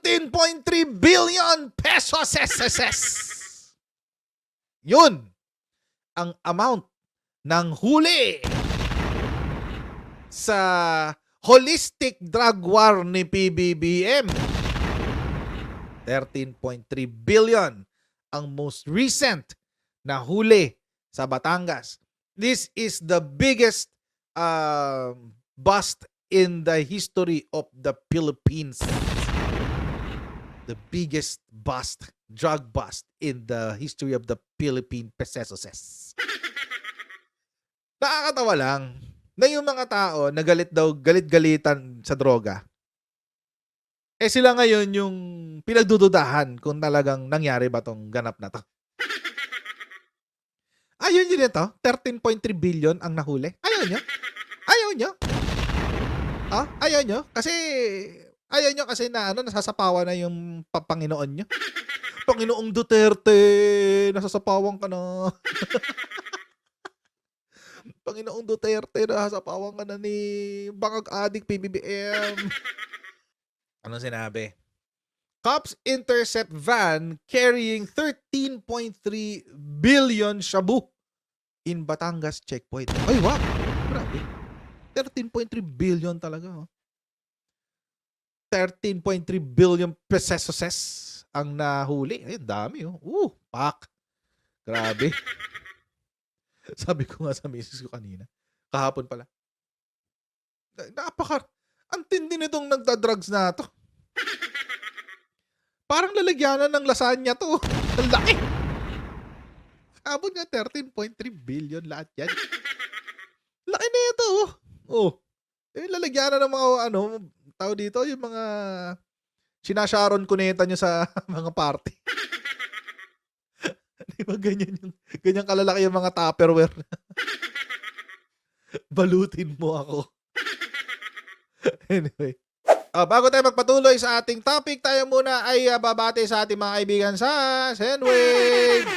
13.3 billion pesos SSS. Yun ang amount ng huli sa holistic drug war ni PBBM. 13.3 billion ang most recent na huli sa Batangas. This is the biggest bust in the history of the Philippines. The biggest bust, drug bust in the history of the Philippine pesos. Nakakatawa lang na yung mga tao na galit-galitan sa droga. Eh sila ngayon yung pinagdududahan kung talagang nangyari ba tong ganap na to. Ayaw nyo nito? 13.3 billion ang nahuli? Ayaw nyo? Ayaw nyo? Ah, ayaw nyo? Ayaw nyo kasi na nasasapawan na yung Panginoon nyo. Panginoong Duterte, nasasapawan ka na. Panginoong Duterte, nasasapawan ka na ni Bangag Adik PBBM. Anong sinabi? Cops intercept van carrying 13.3 billion shabu in Batangas checkpoint. Ay, wow! Grabe. 13.3 billion talaga. Oh. 13.3 billion pesos ang nahuli. Ay, dami. Oh. Pak. Grabe. Sabi ko nga sa misis ko kanina. Kahapon pala. Ang tindi nitong nagda-drugs na to. Parang lalagyanan ng lasagna to. Ang laki. Abot nga 13.3 billion lahat yan. Laki na ito. Oh. Lalagyanan ng mga tao dito, yung mga sinasharon kuneta nyo sa mga party. Di ba ganyan kalalaki yung mga Tupperware? Balutin mo ako. Anyway. Bago tayo magpatuloy sa ating topic, tayo muna ay babati sa ating mga kaibigan sa Sendwave.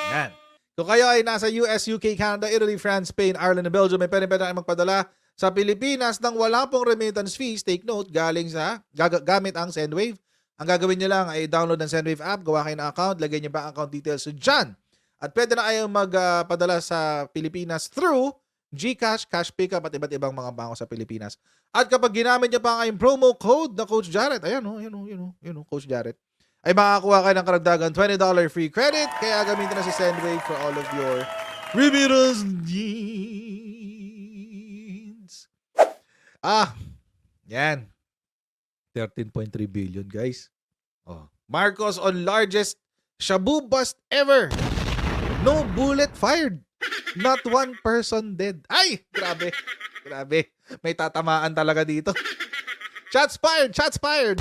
Yan. Kung kayo ay nasa US, UK, Canada, Italy, France, Spain, Ireland, and Belgium, may pwede kayo magpadala sa Pilipinas nang wala pong remittance fees. Take note, gamit ang Sendwave. Ang gagawin nyo lang ay download ng Sendwave app, gawa kayo ng account, lagay nyo ba account details dyan. At pwede na kayong magpadala sa Pilipinas through GCash, Cash Pickup at iba't ibang mga bangko sa Pilipinas. At kapag ginamit nyo pa ang promo code na Coach Jarrett, ayan Coach Jarrett, ay makakuha kayo ng karagdagan $20 free credit. Kaya gamitin na si Sendwave for all of your remittance needs. Yan. 13.3 billion, guys. Marcos on largest shabu bust ever. No bullet fired. Not one person dead. Ay, grabe. Grabe. May tatamaan talaga dito. Shots fired. Shots fired.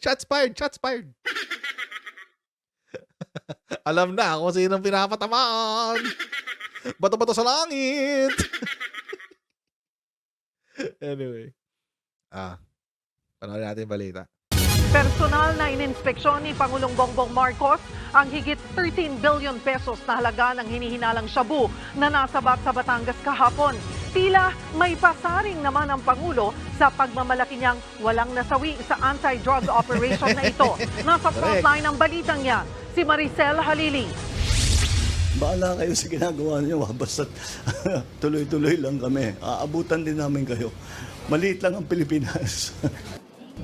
Shots fired. Shots fired. Alam na kung sinong pinapatamaan. Bato-bato sa langit. Anyway. Panoorin natin yung balita. Personal na ininspeksyon ni Pangulong Bongbong Marcos ang higit 13 billion pesos na halaga ng hinihinalang shabu na nasabat sa Batangas kahapon. Tila may pasaring naman ang Pangulo sa pagmamalaki niyang walang nasawi sa anti-drug operation na ito. Nasa frontline ng balitang yan, si Maricel Halili. Bahala kayo sa ginagawa niyo, basta tuloy-tuloy lang kami. Aabutan din namin kayo. Maliit lang ang Pilipinas.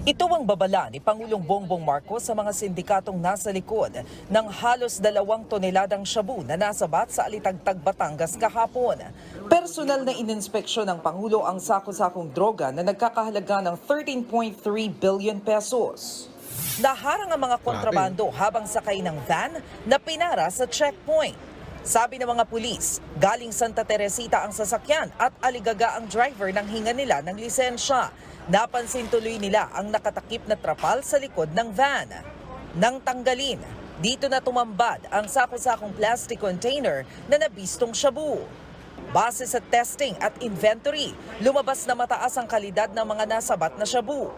Ito ang babala ni Pangulong Bongbong Marcos sa mga sindikatong nasa likod ng halos 2 toneladang shabu na nasabat sa Alitagtag, Batangas kahapon. Personal na ininspeksyon ng Pangulo ang sako-sakong droga na nagkakahalaga ng 13.3 billion pesos. Naharang ang mga kontrabando habang sakay ng van na pinara sa checkpoint. Sabi ng mga pulis, galing Santa Teresita ang sasakyan at aligaga ang driver nang hinga nila ng lisensya. Napansin tuloy nila ang nakatakip na trapal sa likod ng van. Nang tanggalin, dito na tumambad ang sako-sakong plastic container na nabistong shabu. Base sa testing at inventory, lumabas na mataas ang kalidad ng mga nasabat na shabu.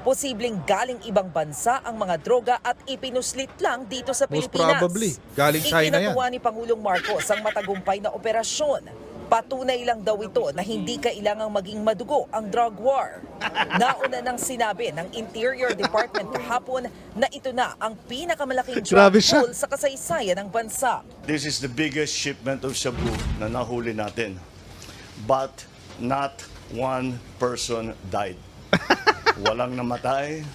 Posibleng galing ibang bansa ang mga droga at ipinuslit lang dito sa Most Pilipinas. probably, galing China yan. Ikinatuwa ni Pangulong Marcos ang matagumpay na operasyon. Patunay lang daw ito na hindi kailangang maging madugo ang drug war. Nauna nang sinabi ng Interior Department kahapon na ito na ang pinakamalaking drug Grabe siya. pull sa kasaysayan ng bansa. This is the biggest shipment of shabu na nahuli natin. But not one person died. Walang namatay,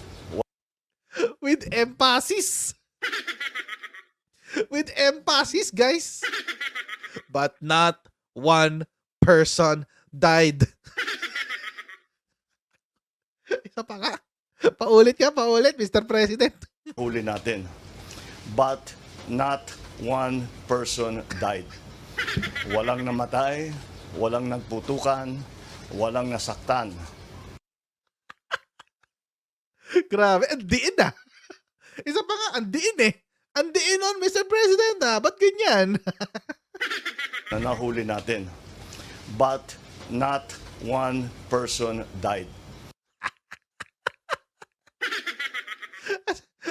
With emphasis. With emphasis, guys. But not one person died. Isa pa nga. Paulit ka, paulit, Mr. President. huli natin. But not one person died. Walang namatay, walang nagputukan, walang nasaktan. Grabe, ang diin ah. Isa pa nga, ang diin eh. Ang diin on, Mr. President ah. Ba't ganyan? Na nahuli natin. But not one person died.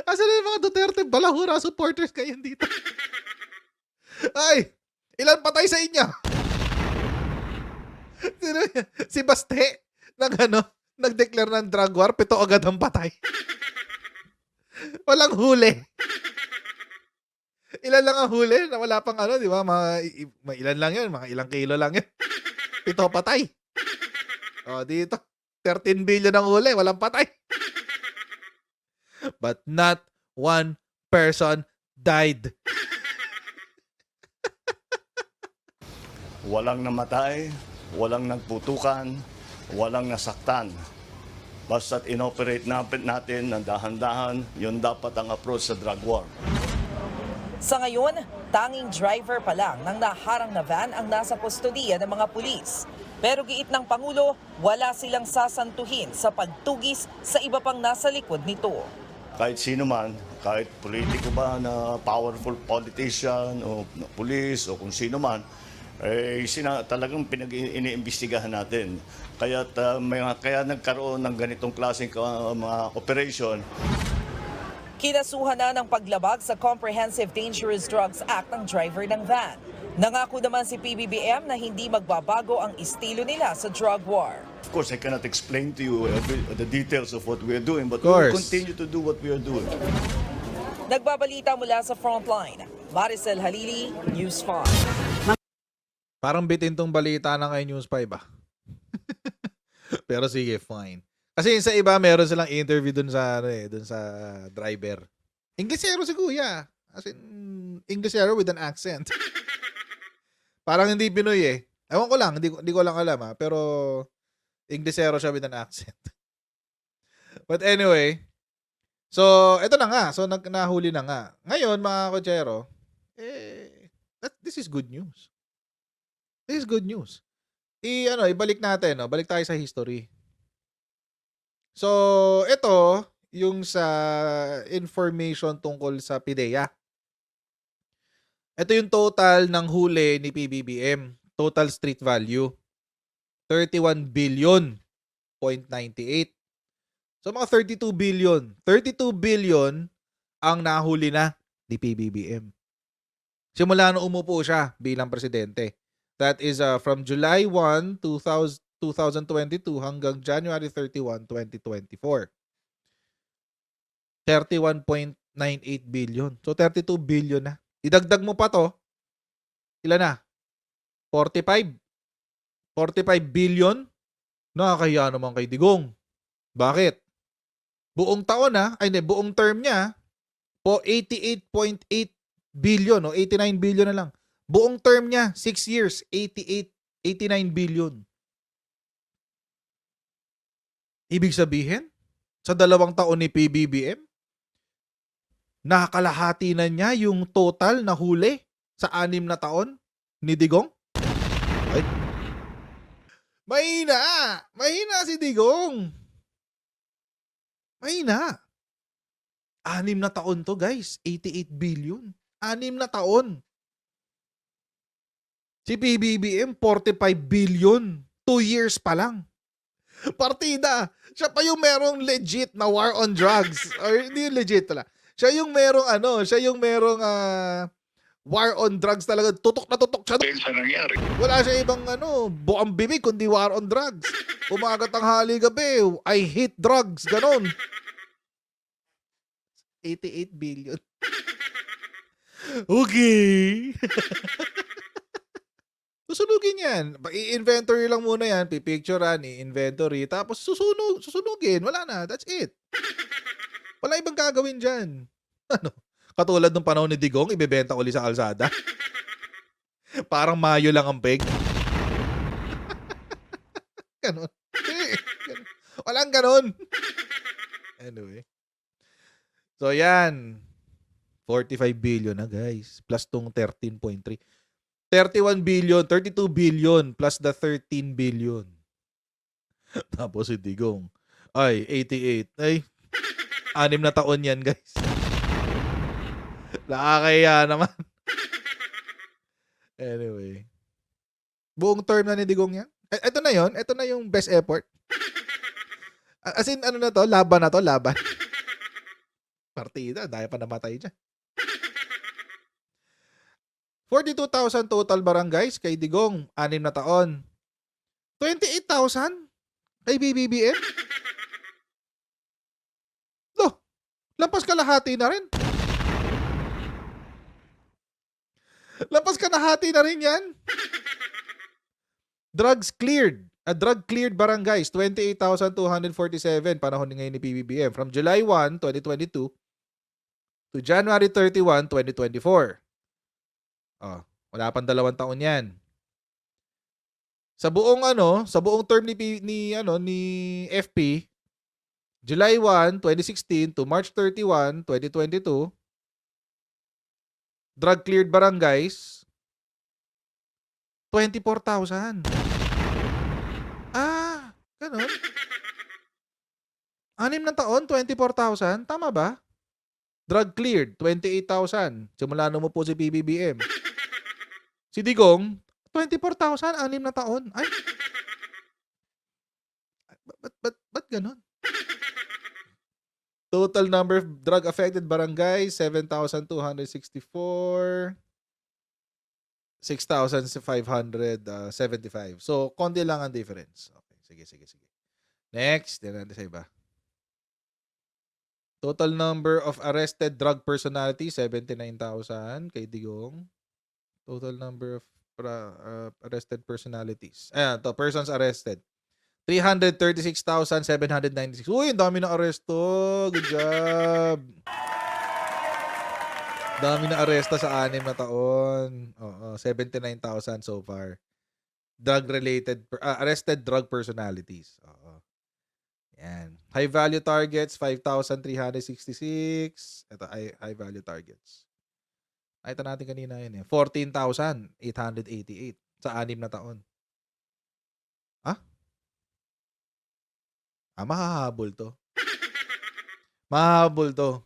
Asa na yung mga Duterte Balahura supporters kayo dito? Ay, ilan patay sa inyo? Sino yan? Si Baste nag-declare ng drug war, 7 agad ang patay. Walang huli. Ilan lang ang huli na wala pang di ba? Mga ilan lang yun, mga ilang kilo lang yun. 7 patay. O, dito. 13 billion ang huli, walang patay. But not one person died. Walang namatay, walang nagputukan, walang nasaktan. Basta't inoperate natin ng dahan-dahan, yun dapat ang approach sa drug war. Sa ngayon, tanging driver pa lang ng naharang na van ang nasa kustodiya ng mga pulis. Pero giit ng Pangulo, wala silang sasantuhin sa pagtugis sa iba pang nasa likod nito. Kahit sino man, kahit politiko ba na powerful politician o police o kung sino man, talagang iniimbestigahan natin. Kaya nagkaroon ng ganitong klaseng mga operation. Kinasuhan na ng paglabag sa Comprehensive Dangerous Drugs Act ng driver ng van. Nangako naman si PBBM na hindi magbabago ang estilo nila sa drug war. Of course, I cannot explain to you the details of what we are doing, but Of we will course. continue to do what we are doing. Nagbabalita mula sa Frontline, Maricel Halili, News 5. Parang bitin tong balita na kay News 5 ah. Pero sige, fine. Kasi yung sa iba, meron silang interview dun sa driver. Inglesero si Kuya. As in, Inglesero with an accent. Parang hindi Pinoy eh. Ewan ko lang, hindi ko lang alam ah. Pero, Inglesero siya with an accent. But anyway, so, eto na nga. So, nahuli na nga. Ngayon, mga kotsero, this is good news. This is good news. Ibalik natin, no? Balik tayo sa history. So, ito, yung sa information tungkol sa PIDEA. Ito yung total ng huli ni PBBM. Total street value. 31 billion, 0.98. So, mga 32 billion. 32 billion ang nahuli na ni PBBM. Simula nung umupo siya bilang presidente. That is from July 1, 2022 hanggang January 31, 2024. 31.98 billion. So 32 billion na. Idagdag mo pa to, ilan na? 45 billion? Nakakahiya naman kay Digong. Bakit? Buong taon buong term niya, po 88.8 billion o 89 billion na lang. Buong term niya, 6 years, 89 billion. Ibig sabihin, sa 2 taon ni PBBM, nakakalahati na niya yung total na huli sa 6 na taon ni Digong. Ay. Mahina! Mahina si Digong! Mahina! 6 na taon to guys, 88 billion. 6 na taon. Si PBBM, 45 billion. 2 years pa lang. Partida. Siya pa yung merong legit na war on drugs. Or hindi legit pala. Siya yung merong War on drugs talaga. Tutok na tutok siya. Sa nangyari. Wala siya ibang buang bibig kundi war on drugs. Umaga, tanghali, gabi. I hate drugs. Ganon. 88 billion. Okay. Susunugin yan. I-inventory lang muna yan. Pipicturean, i-inventory. Tapos susunugin. Wala na. That's it. Wala ibang gagawin dyan. Ano? Katulad ng panahon ni Digong, ibebenta uli sa kalsada. Parang mayo lang ang peg. Ganon. Ganon. Walang ganon. Anyway. So yan. 45 billion na guys. Plus tong 13.3. 31 billion, 32 billion plus the 13 billion. Tapos si Digong. Ay, 88. Ay, 6 na taon yan guys. Nakakaya naman. Anyway. Buong term na ni Digong yan. Ito na yon. Ito na yung best effort. As in, ano na to? Laban na to? Laban. Partida. Dahil pa namatay dyan. 42,000 total barangays kay Digong. 6 na taon. 28,000 kay BBBM. Loh, lampas kalahati na rin. Lampas kalahati na rin yan. Drugs cleared. Drug cleared barangays, 28,247 panahon ngayon ni BBBM from July 1, 2022 to January 31, 2024. Oh, wala pang 2 taon 'yan. Sa buong term ni FP, July 1, 2016 to March 31, 2022, drug cleared barangays 24,000. Ah, ganun. 6 na taon, 24,000, tama ba? Drug cleared, 28,000. Simula nung mo po si PBBM. Si Digong, 24,000, 6 na taon. Ay. Ba't ganun? Total number of drug-affected barangays, 7,264. 6,575. So, konti lang ang difference. Okay, sige. Next, din natin sa iba. Total number of arrested drug personalities, 79,000 kay Digong. Total number of arrested personalities. Ayan, to persons arrested. 336,796. Uy, ang dami na aresto. Good job. Dami na aresta sa 6 na taon. Oo, 79,000 so far. Drug-related, arrested drug personalities. Oo. Yan. High-value targets, 5,366. Ito, high-value targets. Ito natin kanina yun eh. 14,888 sa 6 na taon. Mahahabol to. Mahahabol to.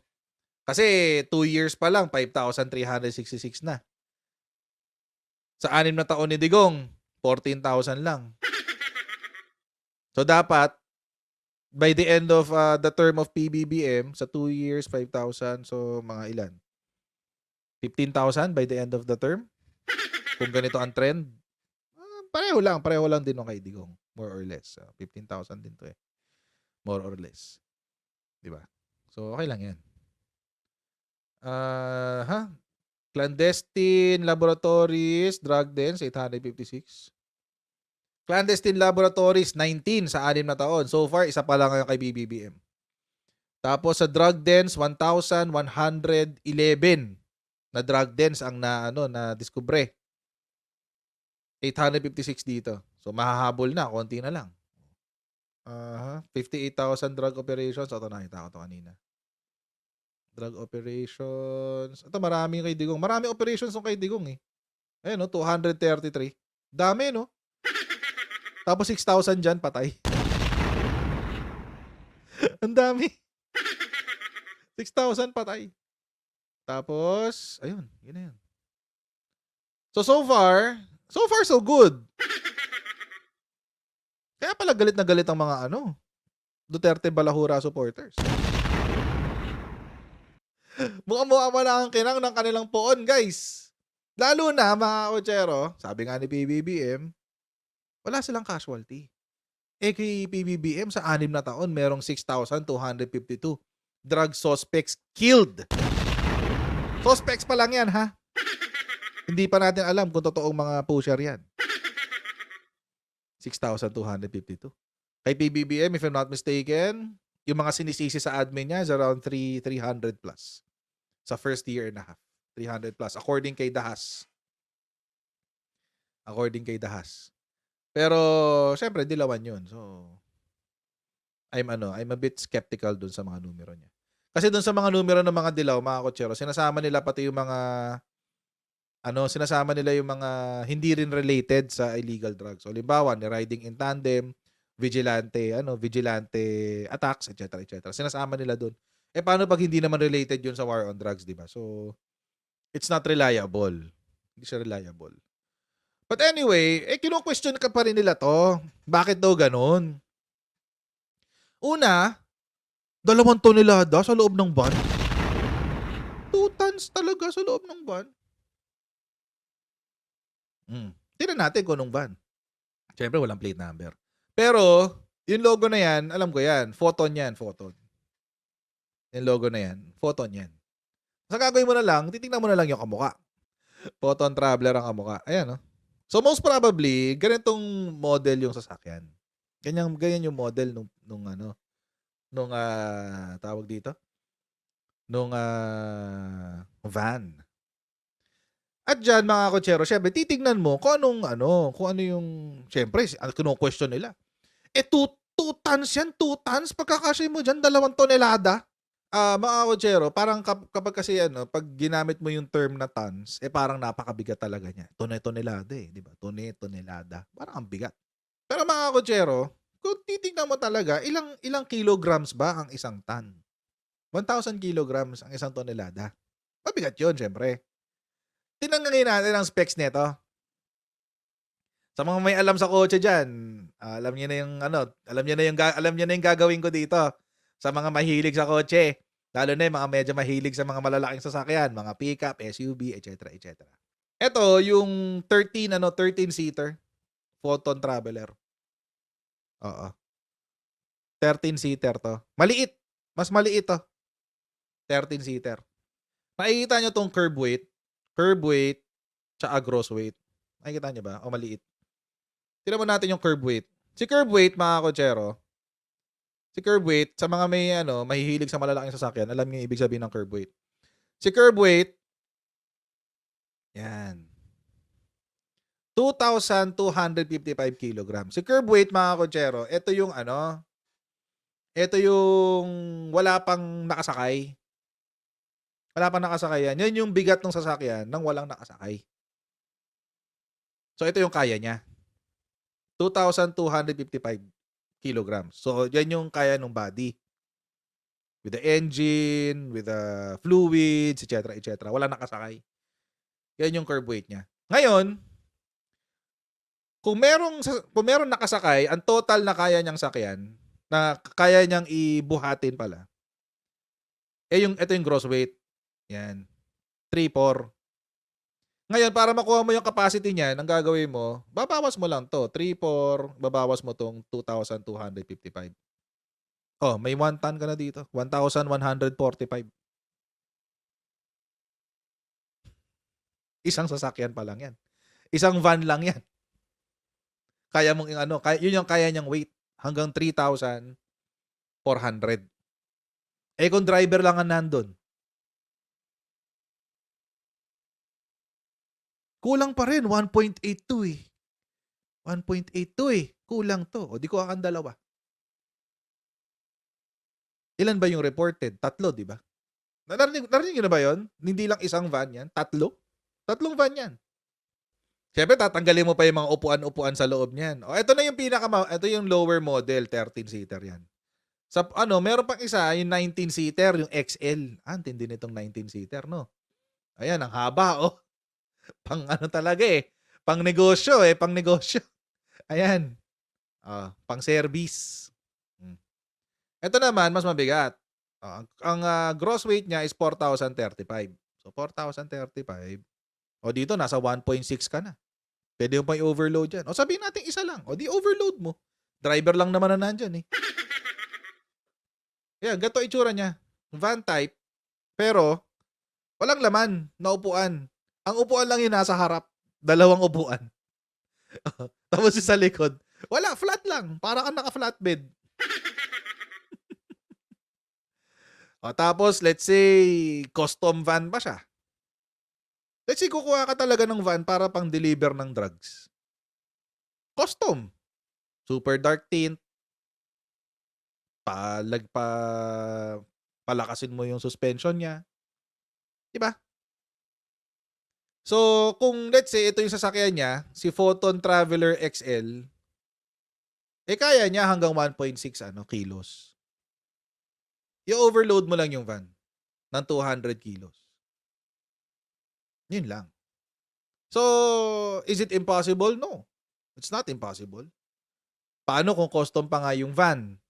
Kasi 2 years pa lang, 5,366 na. Sa 6 na taon ni Digong, 14,000 lang. So dapat, by the end of the term of PBBM, sa 2 years, 5,000. So mga ilan? 15,000 by the end of the term? Kung ganito ang trend? Pareho lang din ng kay Digong. More or less. 15,000 din to eh. More or less. Diba? So okay lang yan. Clandestine laboratories, drug dens, 856. Clandestine laboratories, 19 sa 6 na taon. So far, isa pa lang ngayon kay BBBM. Tapos sa drug dens, 1,111 na drug dens ang na diskubre. 856 dito. So mahahabol na, konti na lang. 58,000 drug operations. Ito, nakita ko ito kanina. Drug operations. Ito, marami kay Digong. Marami operations ng kay Digong eh. Ayun, 233. Dami, no? Tapos 6,000 dyan, patay. Ang dami. 6,000 patay. Tapos, ayun, yun na yun. So far so good. Kaya pala galit na galit ang mga Duterte Balahura supporters. Mukhang lang ang kinang ng kanilang poon, guys. Lalo na mga kotsero, sabi nga ni PBBM, wala silang casualty. Kay PBBM sa 6 na taon, merong 6,252 drug suspects killed. Suspects pa lang yan, ha? Hindi pa natin alam kung totoong mga pusher yan. 6,252. Kay PBBM, if I'm not mistaken, yung mga sinisisi sa admin niya is around 300 plus. Sa first year and a half. 300 plus. According kay Dahas. Pero, syempre, dilawan yun. So, I'm a bit skeptical dun sa mga numero niya. Kasi dun sa mga numero ng mga dilaw, mga kotsero, sinasama nila pati yung mga, sinasama nila yung mga hindi rin related sa illegal drugs. So, halimbawa, ni riding in tandem, vigilante attacks, etc. Sinasama nila dun. Paano pag hindi naman related yun sa war on drugs, di ba? So, it's not reliable. Hindi siya reliable. But anyway, kino-question ka pa rin nila to. Bakit daw ganun? Una, 2 tonelada sa loob ng van. 2 tons talaga sa loob ng van. Tingnan natin kung anong van. Siyempre, walang plate number. Pero, yung logo na yan, alam ko yan. Photon yan, photon. Yung logo na yan, photon yan. Sa gagawin mo na lang, titingnan mo na lang yung kamuka. Photon Traveler ang kamuka. Ayan, no? So, most probably, ganitong model yung sasakyan. Ganyan yung model tawag dito? Nung van. At dyan, mga kotsero, syempre, titignan mo kung ano yung, syempre, kino-question nila. 2 tons yan, 2 tons, pagkakasya mo dyan, 2 tonelada. Mga kotsero, parang kapag kasi pag ginamit mo yung term na tons, parang napakabigat talaga niya. Tonelada di ba? Tonelada. Parang ang bigat. Pero mga kotsero, kung titignan mo talaga, ilang kilograms ba ang isang ton? 1,000 kilograms ang isang tonelada. Mabigat yun, syempre. Tinanggalin natin ang specs nito. Sa mga may alam sa kotse diyan, alam niyo na yung gagawin ko dito. Sa mga mahilig sa kotse, lalo na yung mga medyo mahilig sa mga malalaking sasakyan, mga pickup, SUV, etc. Ito yung 13-seater Photon Traveler. Oo. 13-seater to. Maliit. Mas maliit to. 13-seater. Makikita nyo tong curb weight, tsaka gross weight. Makikita nyo ba? O maliit. Tignan mo natin yung curb weight. Si curb weight, mga kotsero, sa mga may mahihilig sa malalaking sasakyan, alam niyo yung ibig sabihin ng curb weight. Si curb weight, yan. 2,255 kilograms. Si curb weight, mga kotsero, ito yung wala pang nakasakay. Wala pang nakasakay yan. Yan yung bigat ng sasakyan nang walang nakasakay. So, ito yung kaya niya. 2,255 kilograms. So, yan yung kaya ng body. With the engine, with the fluids, etc. Wala nakasakay. Yan yung curb weight niya. Ngayon, kung merong nakasakay, ang total na kaya niyang sakyan, na kaya niyang ibuhatin pala, ito yung gross weight. Yan. 3,4. Ngayon, para makuha mo yung capacity niya, ang gagawin mo, babawas mo lang to. 3,4, babawas mo tong 2,255. Oh, may 1 ton ka na dito. 1,145. Isang sasakyan pa lang yan. Isang van lang yan. Kaya mong yun yung kaya niyang weight. Hanggang 3,400. Kung driver lang ang nandun, kulang pa rin, 1.82 eh. 1.82 eh. Kulang to. O di ko akan 2. Ilan ba yung reported? 3, di ba? Narinig nyo na ba yun? Hindi lang isang van yan. 3? 3 van yan. Siyempre, tatanggalin mo pa yung mga upuan-upuan sa loob niyan. O, ito na yung ito yung lower model, 13-seater yan. Sa, meron pang isa, yung 19-seater, yung XL. Tindi nitong 19-seater, no? Ayan, ang haba, oh. Pang talaga eh. Pang negosyo. Ayan. Pang service. Ito naman, mas mabigat. Ang gross weight niya is 4,035. So, 4,035 O dito, nasa 1.6 ka na. Pwede mo pang i-overload yan. O sabihin natin isa lang. O di overload mo. Driver lang naman na nandyan eh. Yan, ganito itsura niya. Van type. Pero, walang laman na upuan. Ang upuan lang yung nasa harap. 2 upuan. Tapos yung sa likod. Wala, flat lang. Para kang naka-flatbed. O, tapos, let's say, custom van pa siya. Let's say, kukuha ka talaga ng van para pang deliver ng drugs. Custom. Super dark tint. Palakasin mo yung suspension niya. Diba? So, kung let's say, ito yung sasakyan niya, si Photon Traveler XL, kaya niya hanggang 1.6 kilos. I-overload mo lang yung van ng 200 kilos. Yun lang. So, is it impossible? No. It's not impossible. Paano kung custom pa nga yung van?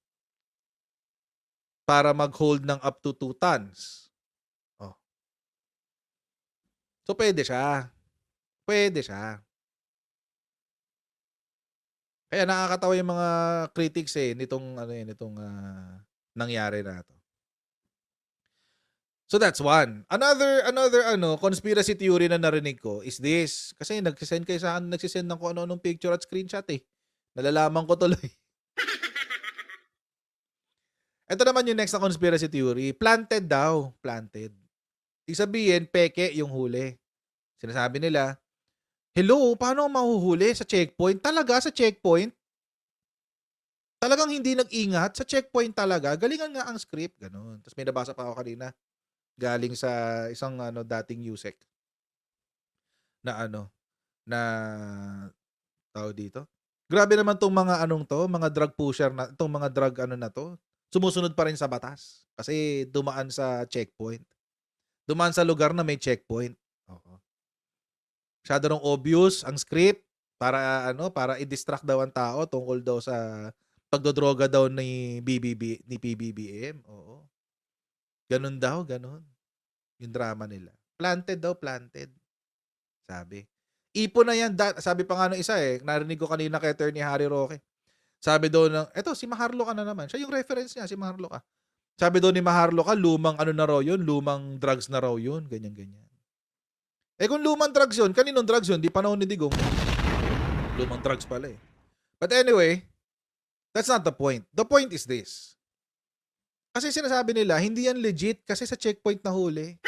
Para mag-hold ng up to 2 tons. Oh. So, pwede siya. Pwede siya. Kaya nakakatawa yung mga critics nitong nangyari na to. So that's one. Another conspiracy theory na narinig ko is this. Kasi nagsisend kayo sa akin, nagsisend ng kung ano-anong picture at screenshot eh. Nalalaman ko tuloy. Ito naman yung next na conspiracy theory. Planted daw. Planted. Ibig sabihin, peke yung huli. Sinasabi nila, hello, paano mahuhuli sa checkpoint? Talaga sa checkpoint? Talagang hindi nag-ingat sa checkpoint talaga. Galingan nga ang script. Ganun. Tapos may nabasa pa ako kanina. Galing sa isang dating USEC. Na tao dito. Grabe naman tong mga mga drug pusher na, itong mga drug na to. Sumusunod pa rin sa batas. Kasi dumaan sa checkpoint. Dumaan sa lugar na may checkpoint. Oo. Masyado nung obvious ang script para i-distract daw ang tao tungkol daw sa pagdodroga daw ni PBBM. Oo. Ganun daw, ganun. Yung drama nila. Planted daw, planted. Sabi. Ipon na yan. Sabi pa nga nung isa narinig ko kanina kay Attorney Harry Roque. Sabi daw eto, si Maharlika na naman. Siya yung reference niya, si Maharlika. Sabi daw ni Maharlika, lumang na raw yun, lumang drugs na raw yun, ganyan-ganyan. Kung lumang drugs yun, kaninong drugs yun? Di panahon ni Digong. Lumang drugs pala eh. But anyway, that's not the point. The point is this. Kasi sinasabi nila, hindi yan legit kasi sa checkpoint na huli.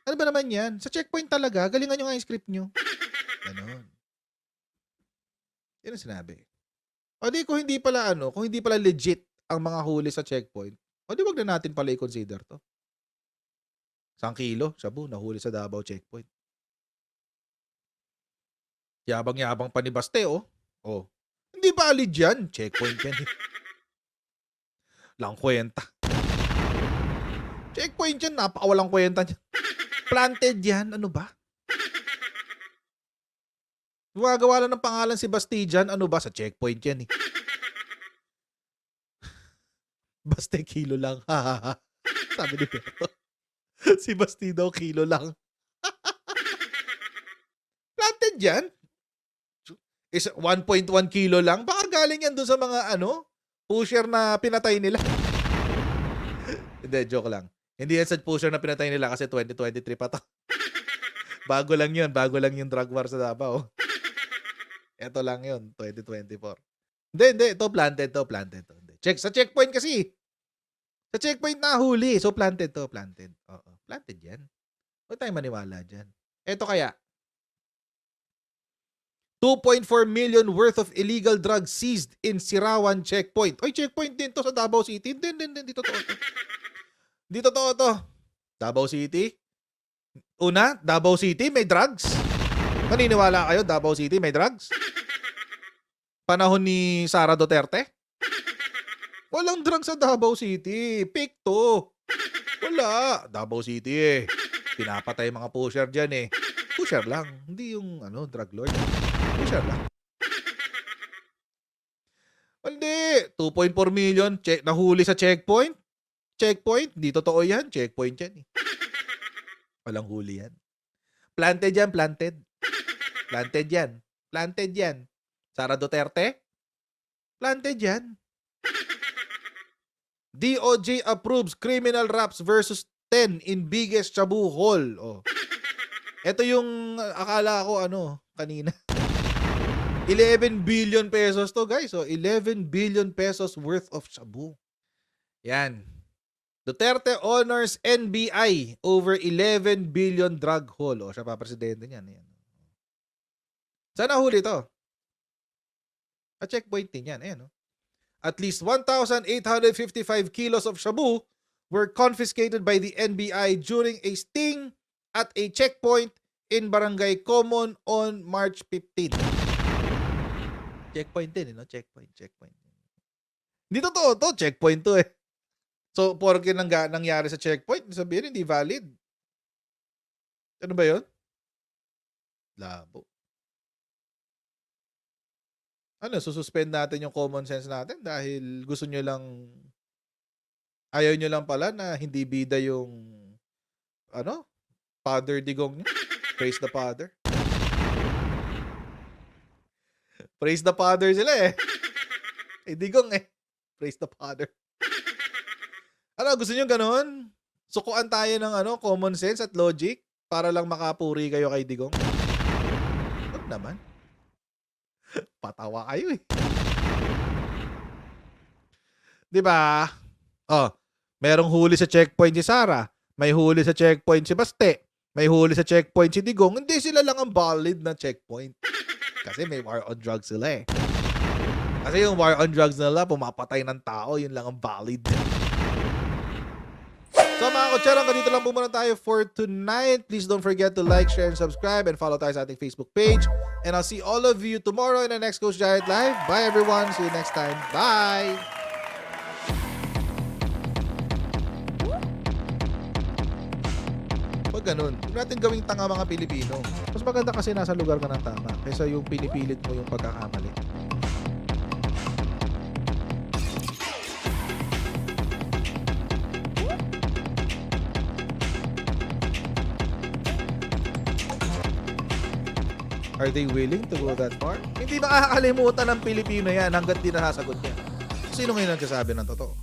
Ano ba naman yan? Sa checkpoint talaga, galingan nyo nga yung script nyo. Ganon. Yan ang sinabi. O di kung hindi pala legit ang mga huli sa checkpoint, o di wag na natin pala i-consider to. 1 kilo, shabu, nahuli sa Davao checkpoint. Yabang-yabang pa ni Baste, oh. Oh. Hindi valid yan. Checkpoint yan. Lang kwenta. Checkpoint yan, napakawalang kwenta yan. Planted yan, ano ba? Gumagawa lang ng pangalan si Bastian, ano ba? Sa checkpoint yan eh. Baste kilo lang. Sabi ni Beto. Si Basti daw kilo lang. Planted yan. Is 1.1 kilo lang. Baka galing yan dun sa mga pusher na pinatay nila. Hindi, joke lang. Hindi yan sa pusher na pinatay nila kasi 2023 pa to. Bago lang yun. Bago lang yung drug war sa Davao. Ito lang yun, 2024. Hindi. Ito planted to. Check. Sa checkpoint kasi. Sa checkpoint na huli. So planted to. Oo. Planted yan. Huwag tayong maniwala dyan. Ito kaya. 2.4 million worth of illegal drugs seized in Sirawan checkpoint. Oy, checkpoint din to sa Davao City. Hindi. Dito totoo to. Dito totoo to. Davao City. Una, Davao City may drugs. Maniniwala kayo, Davao City may drugs? Panahon ni Sara Duterte? Walang drugs sa Davao City. Fake to. Wala. Davao City eh. Pinapatay mga pusher dyan eh. Pusher lang. Hindi yung drug lord. Pusher lang. Hindi. 2.4 million. Nahuli sa checkpoint. Checkpoint. Di totoo yan. Checkpoint yan eh. Walang huli yan. Planted yan, planted. Planted yan. Planted yan. Sara Duterte? Planted yan. DOJ approves criminal raps versus 10 in biggest Cebu haul. Oh. Ito yung akala ko kanina. 11 billion pesos to, guys. So 11 billion pesos worth of shabu. Yan. Duterte honors NBI over 11 billion drug haul. O, siya pa presidente niyan. Yan. Saan nahuli to? A checkpoint din yan. Ayan, At least 1,855 kilos of shabu were confiscated by the NBI during a sting at a checkpoint in Barangay Common on March 15. Checkpoint din, Checkpoint. Hindi totoo to, checkpoint to eh. So, porke nangyari sa checkpoint, sabihin hindi valid. Ano ba yun? Labo. Sususpend natin yung common sense natin dahil gusto nyo lang, ayaw nyo lang pala na hindi bida yung, Father Digong nyo. Praise the Father. Praise the Father sila eh. Digong eh. Praise the Father. Gusto nyo ganun? Sukuan tayo ng common sense at logic para lang makapuri kayo kay Digong? Huwag naman. Patawa kayo eh. Diba? Merong huli sa checkpoint si Sara. May huli sa checkpoint si Baste. May huli sa checkpoint si Digong. Hindi sila lang ang valid na checkpoint. Kasi may war on drugs sila eh. Kasi yung war on drugs nila, pumapatay ng tao, yun lang ang valid. So mga kutsarang, dito lang po muna tayo for tonight. Please don't forget to like, share, and subscribe, and follow tayo sa ating Facebook page. And I'll see all of you tomorrow in the next Coach Giant Live. Bye everyone. See you next time. Bye! Huwag ganun. Huwag natin gawing tanga mga Pilipino. Mas maganda kasi nasa lugar ka ng tama kaysa yung pinipilit mo yung pagkakamali. Are they willing to go that far? Hindi makakalimutan ng Pilipino yan hanggat di nasasagot niya. Sino ngayon nagsasabi ng totoo?